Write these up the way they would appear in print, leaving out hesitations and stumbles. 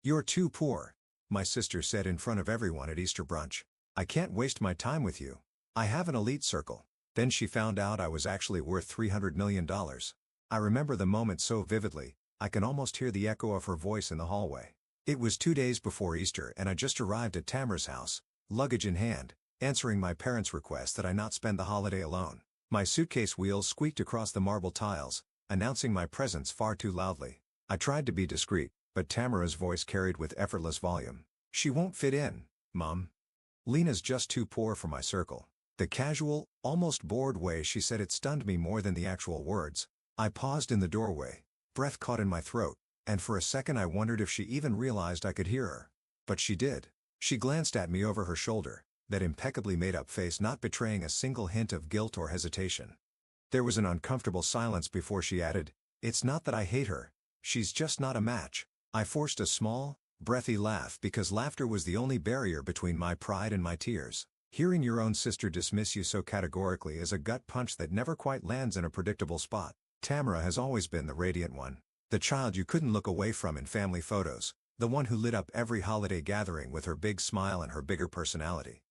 "You're too poor," my sister said in front of everyone at Easter brunch. "I can't waste my time with you. I have an elite circle." Then she found out I was actually worth $300 million. I remember the moment so vividly, I can almost hear the echo of her voice in the hallway. It was 2 days before Easter and I just arrived at Tamara's house, luggage in hand, answering my parents' request that I not spend the holiday alone. My suitcase wheels squeaked across the marble tiles, announcing my presence far too loudly. I tried to be discreet, but Tamara's voice carried with effortless volume. "She won't fit in, Mom. Lena's just too poor for my circle." The casual, almost bored way she said it stunned me more than the actual words. I paused in the doorway, breath caught in my throat, and for a second I wondered if she even realized I could hear her. But she did. She glanced at me over her shoulder, that impeccably made-up face not betraying a single hint of guilt or hesitation. There was an uncomfortable silence before she added, "It's not that I hate her, she's just not a match." I forced a small, breathy laugh because laughter was the only barrier between my pride and my tears. Hearing your own sister dismiss you so categorically is a gut punch that never quite lands in a predictable spot. Tamara has always been the radiant one. The child you couldn't look away from in family photos, the one who lit up every holiday gathering with her big smile and her bigger personality.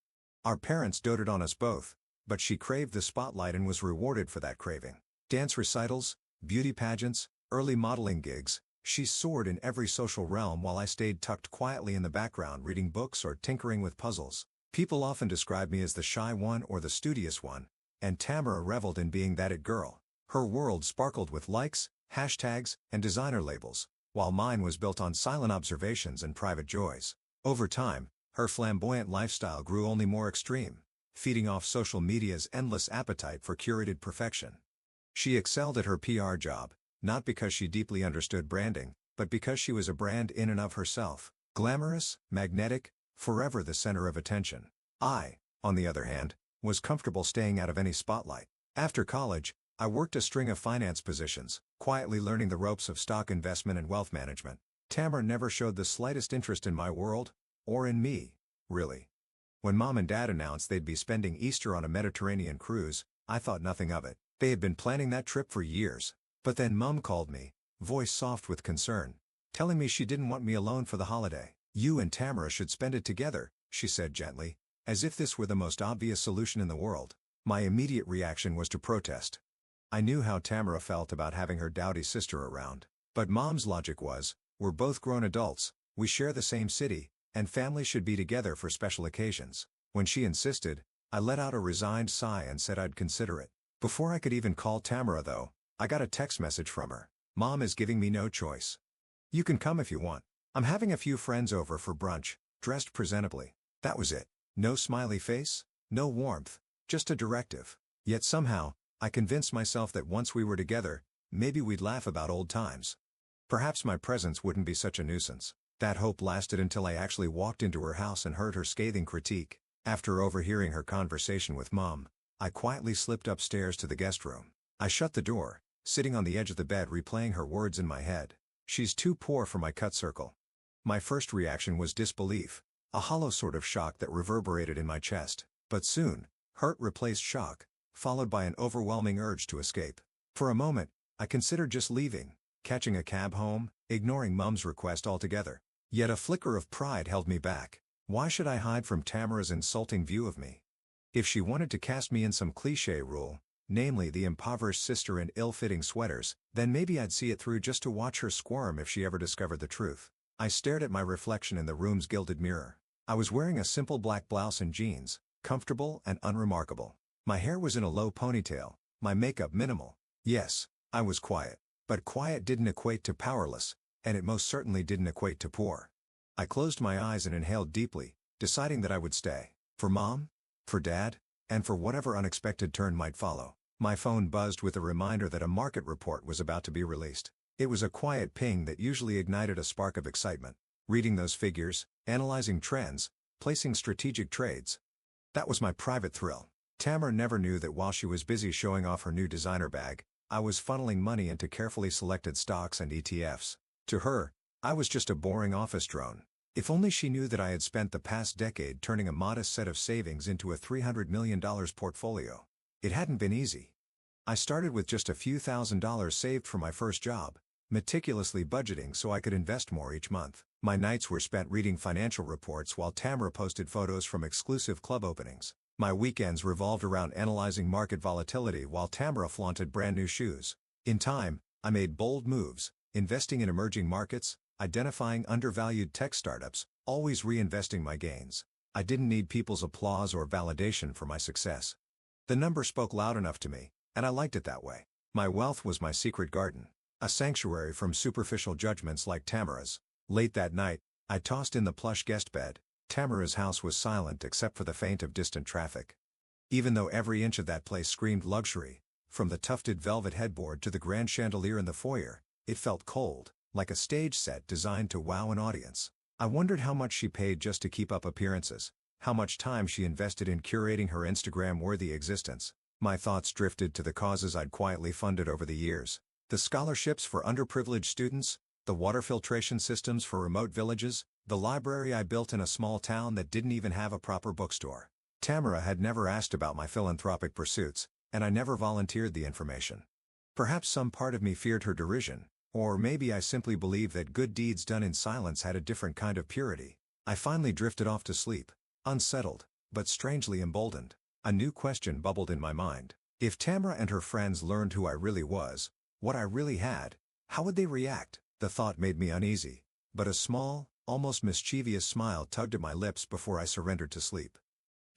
Our parents doted on us both, but she craved the spotlight and was rewarded for that craving. Dance recitals, beauty pageants, early modeling gigs, she soared in every social realm while I stayed tucked quietly in the background reading books or tinkering with puzzles. People often describe me as the shy one or the studious one, and Tamara reveled in being that it girl. Her world sparkled with likes, hashtags, and designer labels, while mine was built on silent observations and private joys. Over time, her flamboyant lifestyle grew only more extreme, feeding off social media's endless appetite for curated perfection. She excelled at her PR job, not because she deeply understood branding, but because she was a brand in and of herself, glamorous, magnetic, forever the center of attention. I, on the other hand, was comfortable staying out of any spotlight. After college, I worked a string of finance positions, quietly learning the ropes of stock investment and wealth management. Tamara never showed the slightest interest in my world, or in me, really. When Mom and Dad announced they'd be spending Easter on a Mediterranean cruise, I thought nothing of it. They had been planning that trip for years. But then Mom called me, voice soft with concern, telling me she didn't want me alone for the holiday. "You and Tamara should spend it together," she said gently, as if this were the most obvious solution in the world. My immediate reaction was to protest. I knew how Tamara felt about having her dowdy sister around. But Mom's logic was, we're both grown adults, we share the same city, and families should be together for special occasions. When she insisted, I let out a resigned sigh and said I'd consider it. Before I could even call Tamara though, I got a text message from her. "Mom is giving me no choice. You can come if you want. I'm having a few friends over for brunch, dressed presentably." That was it. No smiley face, no warmth, just a directive. Yet somehow, I convinced myself that once we were together, maybe we'd laugh about old times. Perhaps my presence wouldn't be such a nuisance. That hope lasted until I actually walked into her house and heard her scathing critique. After overhearing her conversation with Mom, I quietly slipped upstairs to the guest room. I shut the door, sitting on the edge of the bed replaying her words in my head. "She's too poor for my cut circle." My first reaction was disbelief, a hollow sort of shock that reverberated in my chest. But soon, hurt replaced shock, followed by an overwhelming urge to escape. For a moment, I considered just leaving, catching a cab home, ignoring Mom's request altogether. Yet a flicker of pride held me back. Why should I hide from Tamara's insulting view of me? If she wanted to cast me in some cliché role, namely the impoverished sister in ill-fitting sweaters, then maybe I'd see it through just to watch her squirm if she ever discovered the truth. I stared at my reflection in the room's gilded mirror. I was wearing a simple black blouse and jeans, comfortable and unremarkable. My hair was in a low ponytail, my makeup minimal. Yes, I was quiet. But quiet didn't equate to powerless, and it most certainly didn't equate to poor. I closed my eyes and inhaled deeply, deciding that I would stay. For Mom, for Dad, and for whatever unexpected turn might follow. My phone buzzed with a reminder that a market report was about to be released. It was a quiet ping that usually ignited a spark of excitement. Reading those figures, analyzing trends, placing strategic trades. That was my private thrill. Tamara never knew that while she was busy showing off her new designer bag, I was funneling money into carefully selected stocks and ETFs. To her, I was just a boring office drone. If only she knew that I had spent the past decade turning a modest set of savings into a $300 million portfolio. It hadn't been easy. I started with just a few $1,000s saved for my first job, meticulously budgeting so I could invest more each month. My nights were spent reading financial reports while Tamara posted photos from exclusive club openings. My weekends revolved around analyzing market volatility while Tamara flaunted brand new shoes. In time, I made bold moves, investing in emerging markets, identifying undervalued tech startups, always reinvesting my gains. I didn't need people's applause or validation for my success. The number spoke loud enough to me, and I liked it that way. My wealth was my secret garden, a sanctuary from superficial judgments like Tamara's. Late that night, I tossed in the plush guest bed. Tamara's house was silent except for the faint of distant traffic. Even though every inch of that place screamed luxury, from the tufted velvet headboard to the grand chandelier in the foyer, it felt cold, like a stage set designed to wow an audience. I wondered how much she paid just to keep up appearances, how much time she invested in curating her Instagram-worthy existence. My thoughts drifted to the causes I'd quietly funded over the years. The scholarships for underprivileged students, the water filtration systems for remote villages, the library I built in a small town that didn't even have a proper bookstore. Tamara had never asked about my philanthropic pursuits, and I never volunteered the information. Perhaps some part of me feared her derision, or maybe I simply believed that good deeds done in silence had a different kind of purity. I finally drifted off to sleep, unsettled, but strangely emboldened. A new question bubbled in my mind. If Tamara and her friends learned who I really was, what I really had, how would they react? The thought made me uneasy, but a small, almost mischievous smile tugged at my lips before I surrendered to sleep.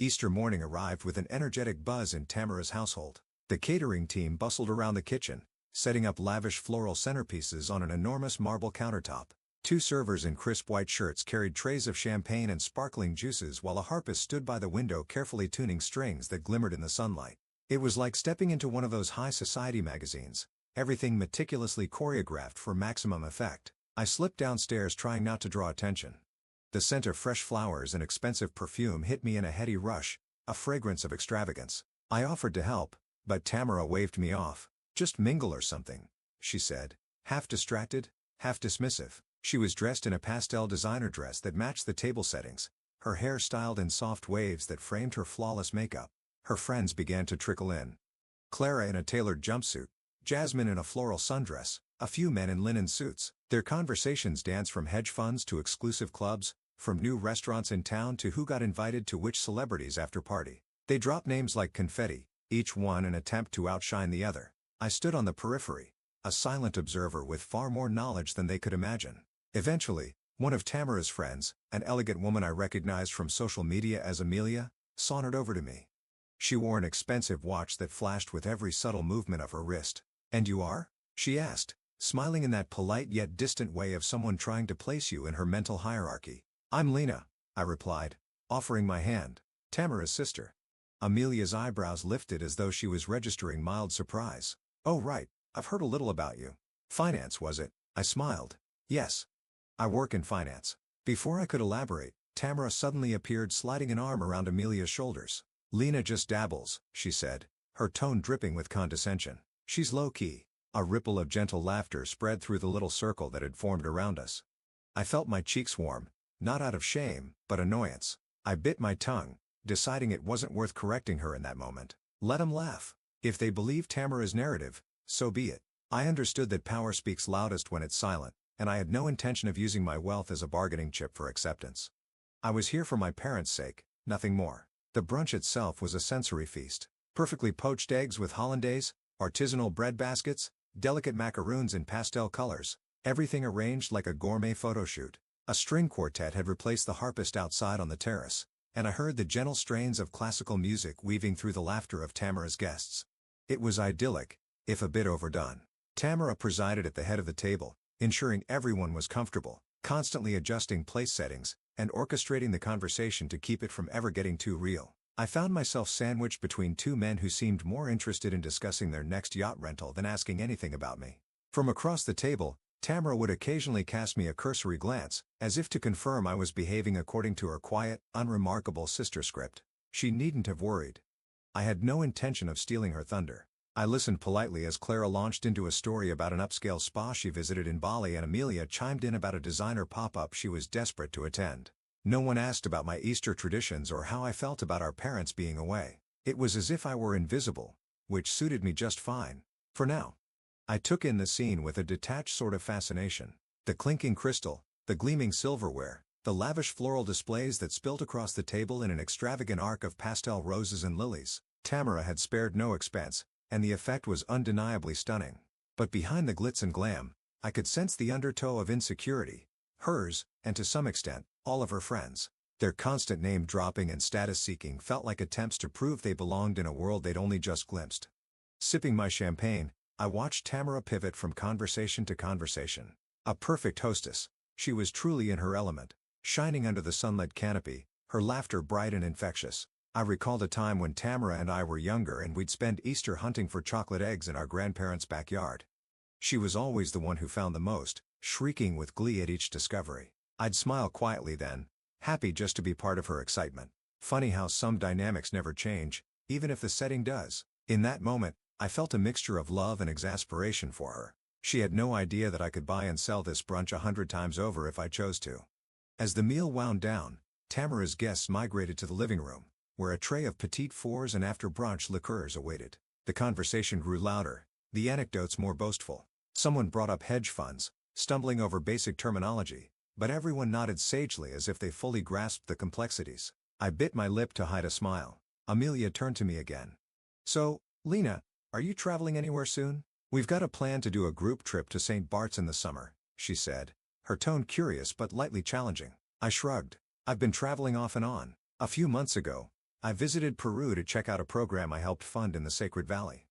Easter morning arrived with an energetic buzz in Tamara's household. The catering team bustled around the kitchen, setting up lavish floral centerpieces on an enormous marble countertop. Two servers in crisp white shirts carried trays of champagne and sparkling juices while a harpist stood by the window carefully tuning strings that glimmered in the sunlight. It was like stepping into one of those high society magazines, everything meticulously choreographed for maximum effect. I slipped downstairs trying not to draw attention. The scent of fresh flowers and expensive perfume hit me in a heady rush, a fragrance of extravagance. I offered to help, but Tamara waved me off. "Just mingle or something," she said, half distracted, half dismissive. She was dressed in a pastel designer dress that matched the table settings, her hair styled in soft waves that framed her flawless makeup. Her friends began to trickle in. Clara in a tailored jumpsuit, Jasmine in a floral sundress, a few men in linen suits. Their conversations danced from hedge funds to exclusive clubs, from new restaurants in town to who got invited to which celebrities after party. They dropped names like confetti, each one an attempt to outshine the other. I stood on the periphery, a silent observer with far more knowledge than they could imagine. Eventually, one of Tamara's friends, an elegant woman I recognized from social media as Amelia, sauntered over to me. She wore an expensive watch that flashed with every subtle movement of her wrist. "And you are?" she asked, smiling in that polite yet distant way of someone trying to place you in her mental hierarchy. "I'm Lena," I replied, offering my hand. "Tamara's sister." Amelia's eyebrows lifted as though she was registering mild surprise. "Oh right, I've heard a little about you." "Finance, was it?" I smiled. "Yes. I work in finance." Before I could elaborate, Tamara suddenly appeared, sliding an arm around Amelia's shoulders. "Lena just dabbles," she said, her tone dripping with condescension. "She's low-key." A ripple of gentle laughter spread through the little circle that had formed around us. I felt my cheeks warm, not out of shame, but annoyance. I bit my tongue, deciding it wasn't worth correcting her in that moment. Let 'em laugh. If they believe Tamara's narrative, so be it. I understood that power speaks loudest when it's silent, and I had no intention of using my wealth as a bargaining chip for acceptance. I was here for my parents' sake, nothing more. The brunch itself was a sensory feast. Perfectly poached eggs with hollandaise, artisanal bread baskets, delicate macaroons in pastel colors, everything arranged like a gourmet photo shoot. A string quartet had replaced the harpist outside on the terrace, and I heard the gentle strains of classical music weaving through the laughter of Tamara's guests. It was idyllic, if a bit overdone. Tamara presided at the head of the table, ensuring everyone was comfortable, constantly adjusting place settings, and orchestrating the conversation to keep it from ever getting too real. I found myself sandwiched between two men who seemed more interested in discussing their next yacht rental than asking anything about me. From across the table, Tamara would occasionally cast me a cursory glance, as if to confirm I was behaving according to her quiet, unremarkable sister script. She needn't have worried. I had no intention of stealing her thunder. I listened politely as Clara launched into a story about an upscale spa she visited in Bali, and Amelia chimed in about a designer pop-up she was desperate to attend. No one asked about my Easter traditions or how I felt about our parents being away. It was as if I were invisible, which suited me just fine. For now. I took in the scene with a detached sort of fascination. The clinking crystal, The gleaming silverware, the lavish floral displays that spilled across the table in an extravagant arc of pastel roses and lilies. Tamara had spared no expense, and the effect was undeniably stunning. But behind the glitz and glam, I could sense the undertow of insecurity. Hers, and to some extent, all of her friends. Their constant name-dropping and status-seeking felt like attempts to prove they belonged in a world they'd only just glimpsed. Sipping my champagne, I watched Tamara pivot from conversation to conversation. A perfect hostess, she was truly in her element. Shining under the sunlit canopy, her laughter bright and infectious. I recalled a time when Tamara and I were younger and we'd spend Easter hunting for chocolate eggs in our grandparents' backyard. She was always the one who found the most, shrieking with glee at each discovery. I'd smile quietly then, happy just to be part of her excitement. Funny how some dynamics never change, even if the setting does. In that moment, I felt a mixture of love and exasperation for her. She had no idea that I could buy and sell this brunch 100 times over if I chose to. As the meal wound down, Tamara's guests migrated to the living room, where a tray of petite fours and after-brunch liqueurs awaited. The conversation grew louder, the anecdotes more boastful. Someone brought up hedge funds, stumbling over basic terminology, but everyone nodded sagely as if they fully grasped the complexities. I bit my lip to hide a smile. Amelia turned to me again. "So, Lena, are you traveling anywhere soon? We've got a plan to do a group trip to St. Bart's in the summer," she said, her tone curious but lightly challenging. I shrugged. "I've been traveling off and on. A few months ago, I visited Peru to check out a program I helped fund in the Sacred Valley."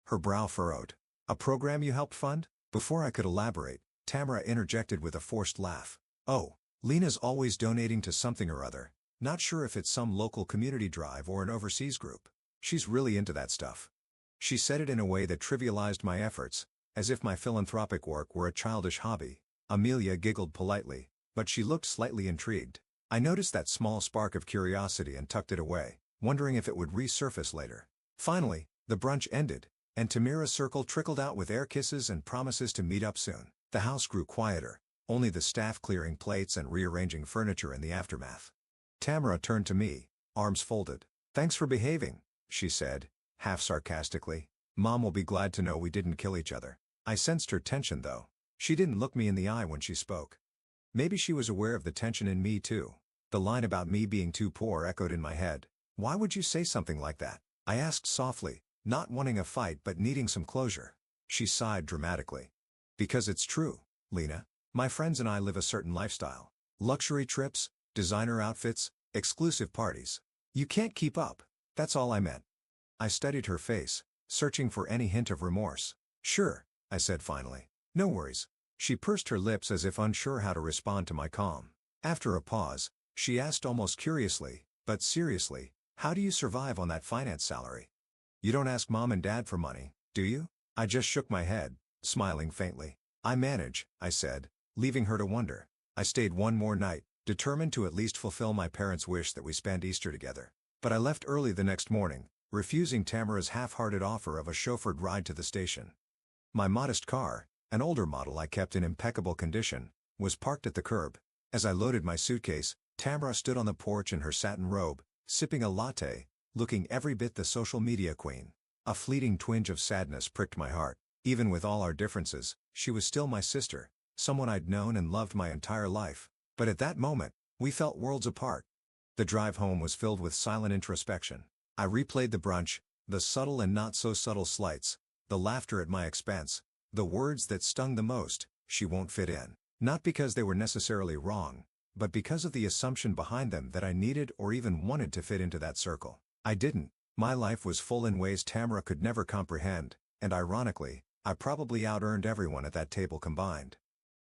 Her brow furrowed. "A program you helped fund?" Before I could elaborate, Tamara interjected with a forced laugh. "Oh, Lena's always donating to something or other. Not sure if it's some local community drive or an overseas group. She's really into that stuff." She said it in a way that trivialized my efforts, as if my philanthropic work were a childish hobby. Amelia giggled politely, but she looked slightly intrigued. I noticed that small spark of curiosity and tucked it away, wondering if it would resurface later. Finally, the brunch ended, and Tamara's circle trickled out with air kisses and promises to meet up soon. The house grew quieter, only the staff clearing plates and rearranging furniture in the aftermath. Tamara turned to me, arms folded. "Thanks for behaving," she said, half sarcastically. "Mom will be glad to know we didn't kill each other." I sensed her tension though. She didn't look me in the eye when she spoke. Maybe she was aware of the tension in me too. The line about me being too poor echoed in my head. "Why would you say something like that?" I asked softly, not wanting a fight but needing some closure. She sighed dramatically. "Because it's true, Lena. My friends and I live a certain lifestyle. Luxury trips, designer outfits, exclusive parties. You can't keep up." That's all I meant. I studied her face, searching for any hint of remorse. "Sure," I said finally. "No worries." She pursed her lips as if unsure how to respond to my calm. After a pause, she asked almost curiously, but seriously, "How do you survive on that finance salary? You don't ask mom and dad for money, do you?" I just shook my head, smiling faintly. "I manage," I said, leaving her to wonder. I stayed one more night, determined to at least fulfill my parents' wish that we spend Easter together. But I left early the next morning, refusing Tamara's half-hearted offer of a chauffeured ride to the station. My modest car, an older model I kept in impeccable condition, was parked at the curb. As I loaded my suitcase, Tamara stood on the porch in her satin robe, sipping a latte, looking every bit the social media queen. A fleeting twinge of sadness pricked my heart. Even with all our differences, she was still my sister, someone I'd known and loved my entire life. But at that moment, we felt worlds apart. The drive home was filled with silent introspection. I replayed the brunch, the subtle and not so subtle slights, the laughter at my expense, the words that stung the most, "She won't fit in." Not because they were necessarily wrong, but because of the assumption behind them that I needed or even wanted to fit into that circle. I didn't. My life was full in ways Tamara could never comprehend, and ironically, I probably out-earned everyone at that table combined.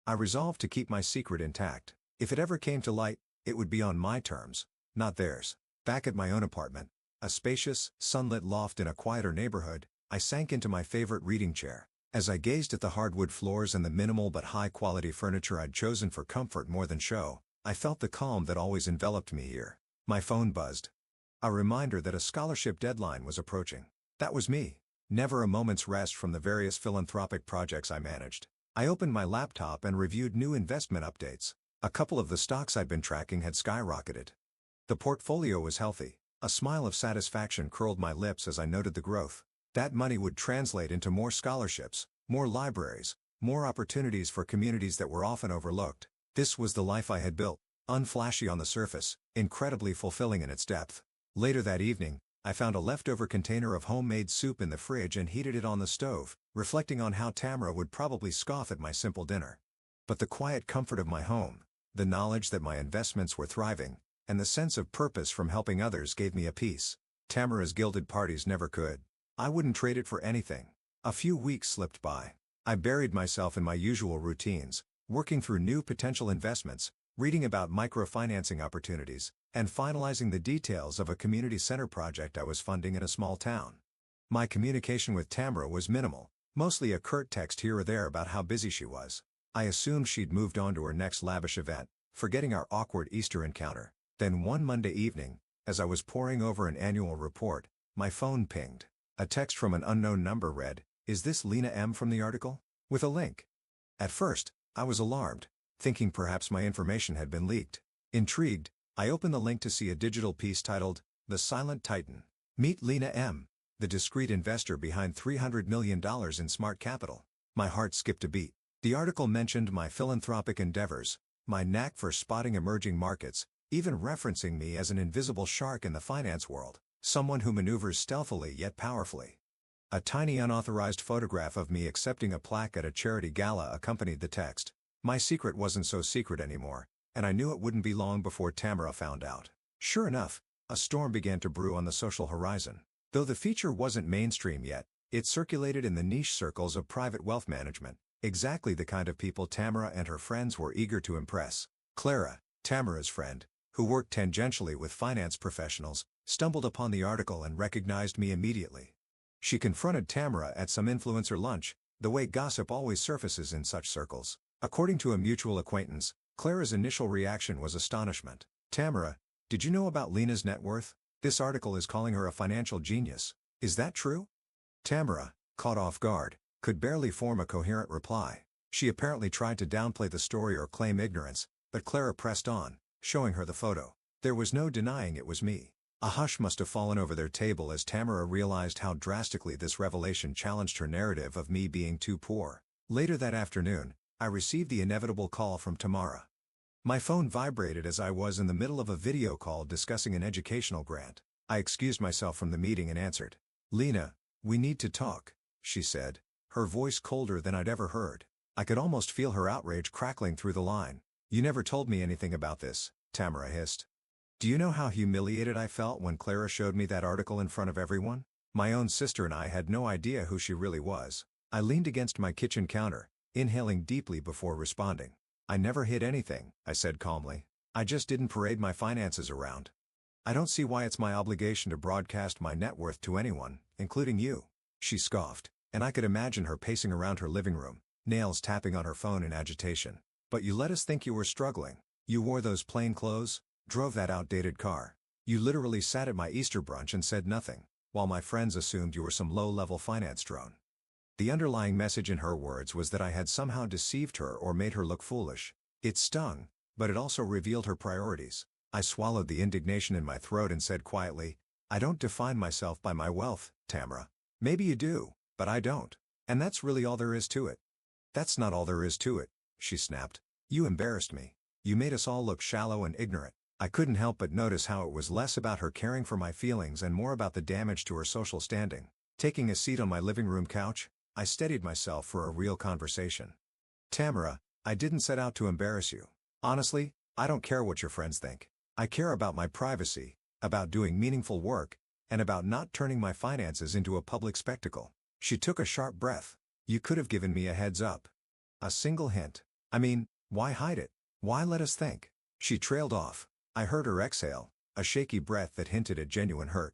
I resolved to keep my secret intact. If it ever came to light, it would be on my terms, not theirs. Back at my own apartment, a spacious, sunlit loft in a quieter neighborhood, I sank into my favorite reading chair. As I gazed at the hardwood floors and the minimal but high-quality furniture I'd chosen for comfort more than show, I felt the calm that always enveloped me here. My phone buzzed. A reminder that a scholarship deadline was approaching. That was me. Never a moment's rest from the various philanthropic projects I managed. I opened my laptop and reviewed new investment updates. A couple of the stocks I'd been tracking had skyrocketed. The portfolio was healthy. A smile of satisfaction curled my lips as I noted the growth. That money would translate into more scholarships, more libraries, more opportunities for communities that were often overlooked. This was the life I had built, unflashy on the surface, incredibly fulfilling in its depth. Later that evening, I found a leftover container of homemade soup in the fridge and heated it on the stove, reflecting on how Tamara would probably scoff at my simple dinner. But the quiet comfort of my home, the knowledge that my investments were thriving, and the sense of purpose from helping others gave me a peace Tamara's gilded parties never could. I wouldn't trade it for anything. A few weeks slipped by. I buried myself in my usual routines, working through new potential investments, reading about microfinancing opportunities, and finalizing the details of a community center project I was funding in a small town. My communication with Tamara was minimal, mostly a curt text here or there about how busy she was. I assumed she'd moved on to her next lavish event, forgetting our awkward Easter encounter. Then one Monday evening, as I was poring over an annual report, my phone pinged. A text from an unknown number read, "Is this Lena M. from the article?" with a link. At first, I was alarmed, thinking perhaps my information had been leaked. Intrigued, I opened the link to see a digital piece titled, "The Silent Titan. Meet Lena M., the discreet investor behind $300 million in smart capital." My heart skipped a beat. The article mentioned my philanthropic endeavors, my knack for spotting emerging markets, even referencing me as an invisible shark in the finance world, someone who maneuvers stealthily yet powerfully. A tiny unauthorized photograph of me accepting a plaque at a charity gala accompanied the text. My secret wasn't so secret anymore, and I knew it wouldn't be long before Tamara found out. Sure enough, a storm began to brew on the social horizon. Though the feature wasn't mainstream yet, it circulated in the niche circles of private wealth management, exactly the kind of people Tamara and her friends were eager to impress. Clara, Tamara's friend, who worked tangentially with finance professionals, stumbled upon the article and recognized me immediately. She confronted Tamara at some influencer lunch, the way gossip always surfaces in such circles. According to a mutual acquaintance, Clara's initial reaction was astonishment. "Tamara, did you know about Lena's net worth? This article is calling her a financial genius. Is that true?" Tamara, caught off guard, could barely form a coherent reply. She apparently tried to downplay the story or claim ignorance, but Clara pressed on, showing her the photo. There was no denying it was me. A hush must have fallen over their table as Tamara realized how drastically this revelation challenged her narrative of me being too poor. Later that afternoon, I received the inevitable call from Tamara. My phone vibrated as I was in the middle of a video call discussing an educational grant. I excused myself from the meeting and answered. "Lena, we need to talk," she said, her voice colder than I'd ever heard. I could almost feel her outrage crackling through the line. "You never told me anything about this," Tamara hissed. "Do you know how humiliated I felt when Clara showed me that article in front of everyone? My own sister and I had no idea who she really was." I leaned against my kitchen counter, inhaling deeply before responding. "I never hid anything," I said calmly. "I just didn't parade my finances around. I don't see why it's my obligation to broadcast my net worth to anyone, including you." She scoffed, and I could imagine her pacing around her living room, nails tapping on her phone in agitation. "But you let us think you were struggling. You wore those plain clothes, drove that outdated car. You literally sat at my Easter brunch and said nothing, while my friends assumed you were some low-level finance drone." The underlying message in her words was that I had somehow deceived her or made her look foolish. It stung, but it also revealed her priorities. I swallowed the indignation in my throat and said quietly, "I don't define myself by my wealth, Tamara. Maybe you do, but I don't. And that's really all there is to it." "That's not all there is to it," she snapped. "You embarrassed me. You made us all look shallow and ignorant." I couldn't help but notice how it was less about her caring for my feelings and more about the damage to her social standing. Taking a seat on my living room couch, I steadied myself for a real conversation. "Tamara, I didn't set out to embarrass you. Honestly, I don't care what your friends think. I care about my privacy, about doing meaningful work, and about not turning my finances into a public spectacle." She took a sharp breath. "You could have given me a heads up. A single hint. I mean, why hide it? Why let us think?" She trailed off. I heard her exhale, a shaky breath that hinted at genuine hurt.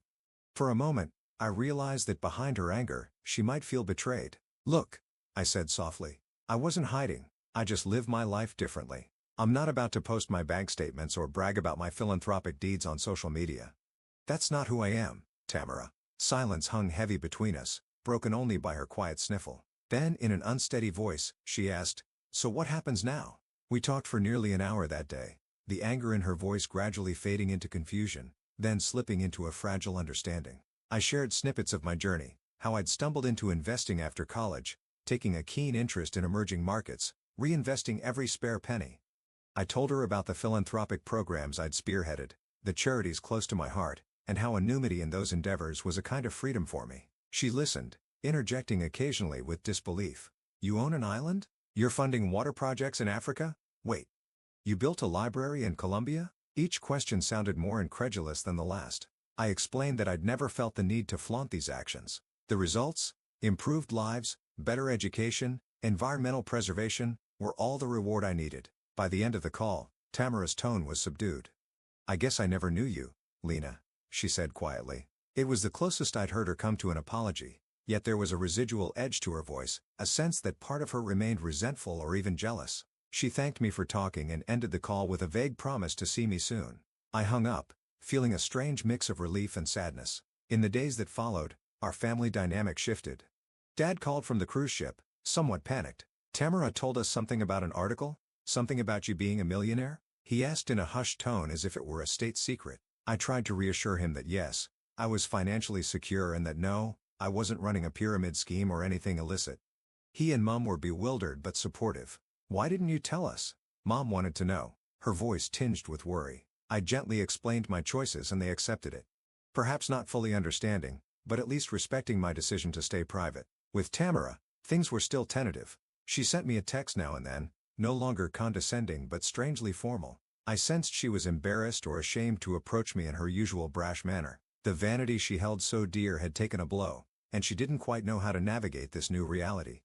For a moment, I realized that behind her anger, she might feel betrayed. "Look," I said softly, "I wasn't hiding. I just live my life differently. I'm not about to post my bank statements or brag about my philanthropic deeds on social media. That's not who I am, Tamara." Silence hung heavy between us, broken only by her quiet sniffle. Then in an unsteady voice, she asked, "So what happens now?" We talked for nearly an hour that day, the anger in her voice gradually fading into confusion, then slipping into a fragile understanding. I shared snippets of my journey, how I'd stumbled into investing after college, taking a keen interest in emerging markets, reinvesting every spare penny. I told her about the philanthropic programs I'd spearheaded, the charities close to my heart, and how anonymity in those endeavors was a kind of freedom for me. She listened, interjecting occasionally with disbelief. You own an island? You're funding water projects in Africa? Wait. You built a library in Colombia? Each question sounded more incredulous than the last. I explained that I'd never felt the need to flaunt these actions. The results? Improved lives, better education, environmental preservation, were all the reward I needed. By the end of the call, Tamara's tone was subdued. I guess I never knew you, Lena, she said quietly. It was the closest I'd heard her come to an apology, yet there was a residual edge to her voice, a sense that part of her remained resentful or even jealous. She thanked me for talking and ended the call with a vague promise to see me soon. I hung up, feeling a strange mix of relief and sadness. In the days that followed, our family dynamic shifted. Dad called from the cruise ship, somewhat panicked. Tamara told us something about an article? Something about you being a millionaire? He asked in a hushed tone as if it were a state secret. I tried to reassure him that yes, I was financially secure and that no, I wasn't running a pyramid scheme or anything illicit. He and Mom were bewildered but supportive. Why didn't you tell us? Mom wanted to know, her voice tinged with worry. I gently explained my choices and they accepted it. Perhaps not fully understanding, but at least respecting my decision to stay private. With Tamara, things were still tentative. She sent me a text now and then, no longer condescending but strangely formal. I sensed she was embarrassed or ashamed to approach me in her usual brash manner. The vanity she held so dear had taken a blow, and she didn't quite know how to navigate this new reality.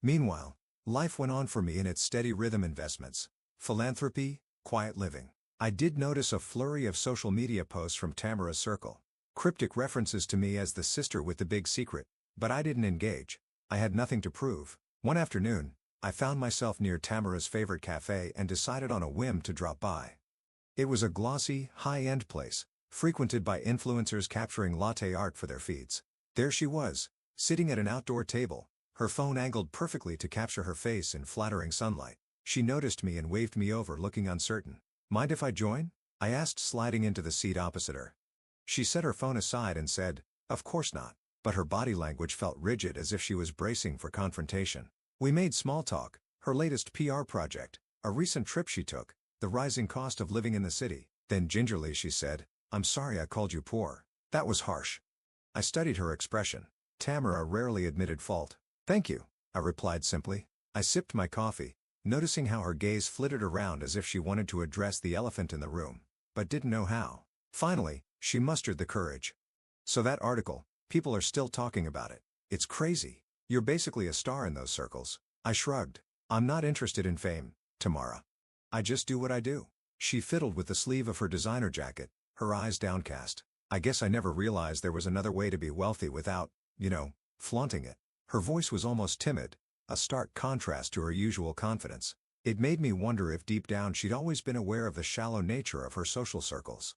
Meanwhile, life went on for me in its steady rhythm: investments, philanthropy, quiet living. I did notice a flurry of social media posts from Tamara's circle. Cryptic references to me as the sister with the big secret, but I didn't engage. I had nothing to prove. One afternoon, I found myself near Tamara's favorite cafe and decided on a whim to drop by. It was a glossy, high-end place, frequented by influencers capturing latte art for their feeds. There she was, sitting at an outdoor table, her phone angled perfectly to capture her face in flattering sunlight. She noticed me and waved me over, looking uncertain. Mind if I join? I asked, sliding into the seat opposite her. She set her phone aside and said, of course not, but her body language felt rigid as if she was bracing for confrontation. We made small talk, her latest PR project, a recent trip she took, the rising cost of living in the city. Then gingerly she said, I'm sorry I called you poor. That was harsh. I studied her expression. Tamara rarely admitted fault. Thank you, I replied simply. I sipped my coffee, noticing how her gaze flitted around as if she wanted to address the elephant in the room, but didn't know how. Finally, she mustered the courage. So that article, people are still talking about it. It's crazy. You're basically a star in those circles. I shrugged. I'm not interested in fame, Tamara. I just do what I do. She fiddled with the sleeve of her designer jacket, her eyes downcast. I guess I never realized there was another way to be wealthy without, flaunting it. Her voice was almost timid, a stark contrast to her usual confidence. It made me wonder if deep down she'd always been aware of the shallow nature of her social circles.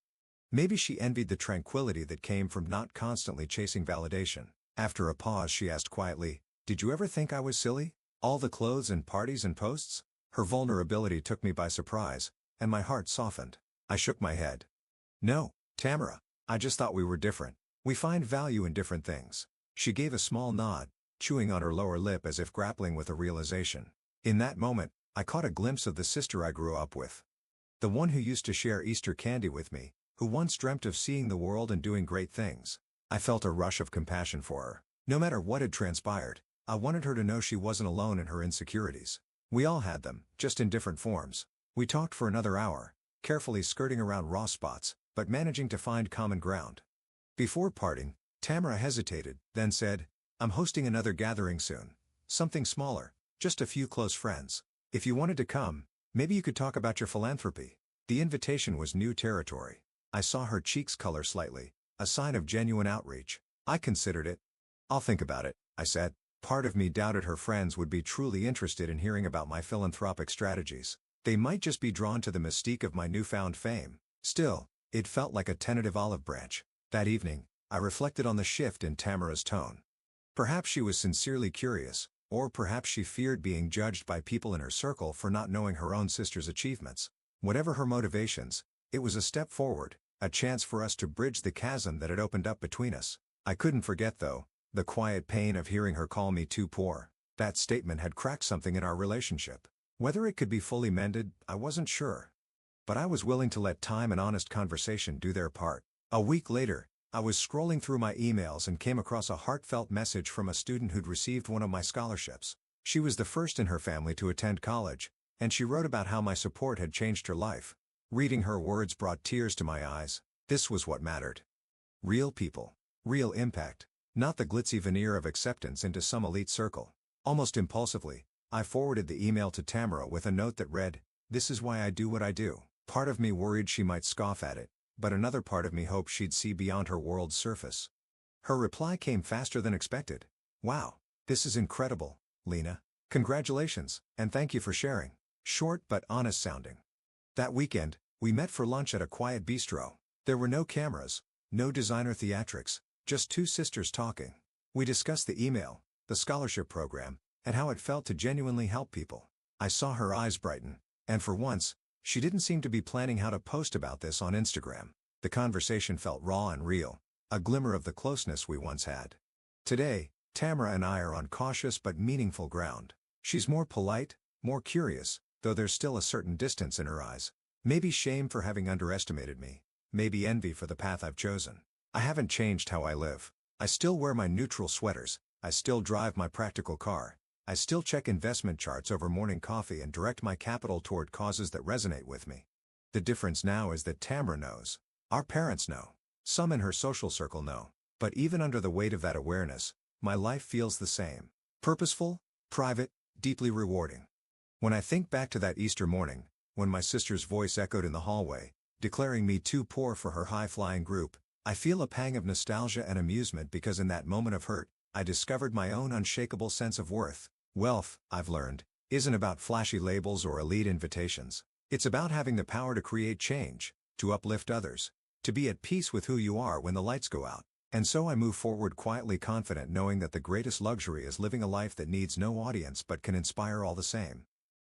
Maybe she envied the tranquility that came from not constantly chasing validation. After a pause she asked quietly, did you ever think I was silly? All the clothes and parties and posts? Her vulnerability took me by surprise, and my heart softened. I shook my head. No, Tamara, I just thought we were different. We find value in different things. She gave a small nod, chewing on her lower lip as if grappling with a realization. In that moment, I caught a glimpse of the sister I grew up with. The one who used to share Easter candy with me, who once dreamt of seeing the world and doing great things. I felt a rush of compassion for her. No matter what had transpired, I wanted her to know she wasn't alone in her insecurities. We all had them, just in different forms. We talked for another hour, carefully skirting around raw spots, but managing to find common ground. Before parting, Tamara hesitated, then said, I'm hosting another gathering soon. Something smaller, just a few close friends. If you wanted to come, maybe you could talk about your philanthropy. The invitation was new territory. I saw her cheeks color slightly, a sign of genuine outreach. I considered it. I'll think about it, I said. Part of me doubted her friends would be truly interested in hearing about my philanthropic strategies. They might just be drawn to the mystique of my newfound fame. Still, it felt like a tentative olive branch. That evening, I reflected on the shift in Tamara's tone. Perhaps she was sincerely curious, or perhaps she feared being judged by people in her circle for not knowing her own sister's achievements. Whatever her motivations, it was a step forward, a chance for us to bridge the chasm that had opened up between us. I couldn't forget, though, the quiet pain of hearing her call me too poor. That statement had cracked something in our relationship. Whether it could be fully mended, I wasn't sure. But I was willing to let time and honest conversation do their part. A week later, I was scrolling through my emails and came across a heartfelt message from a student who'd received one of my scholarships. She was the first in her family to attend college, and she wrote about how my support had changed her life. Reading her words brought tears to my eyes. This was what mattered. Real people. Real impact. Not the glitzy veneer of acceptance into some elite circle. Almost impulsively, I forwarded the email to Tamara with a note that read, "This is why I do what I do." Part of me worried she might scoff at it, but another part of me hoped she'd see beyond her world's surface. Her reply came faster than expected. "Wow, this is incredible, Lena. Congratulations, and thank you for sharing." Short but honest sounding. That weekend, we met for lunch at a quiet bistro. There were no cameras, no designer theatrics, just two sisters talking. We discussed the email, the scholarship program, and how it felt to genuinely help people. I saw her eyes brighten, and for once, she didn't seem to be planning how to post about this on Instagram. The conversation felt raw and real, a glimmer of the closeness we once had. Today, Tamara and I are on cautious but meaningful ground. She's more polite, more curious, though there's still a certain distance in her eyes. Maybe shame for having underestimated me. Maybe envy for the path I've chosen. I haven't changed how I live. I still wear my neutral sweaters. I still drive my practical car. I still check investment charts over morning coffee and direct my capital toward causes that resonate with me. The difference now is that Tamara knows. Our parents know. Some in her social circle know. But even under the weight of that awareness, my life feels the same. Purposeful, private, deeply rewarding. When I think back to that Easter morning, when my sister's voice echoed in the hallway, declaring me too poor for her high-flying group, I feel a pang of nostalgia and amusement because in that moment of hurt, I discovered my own unshakable sense of worth. Wealth, I've learned, isn't about flashy labels or elite invitations. It's about having the power to create change, to uplift others, to be at peace with who you are when the lights go out. And so I move forward quietly confident knowing that the greatest luxury is living a life that needs no audience but can inspire all the same.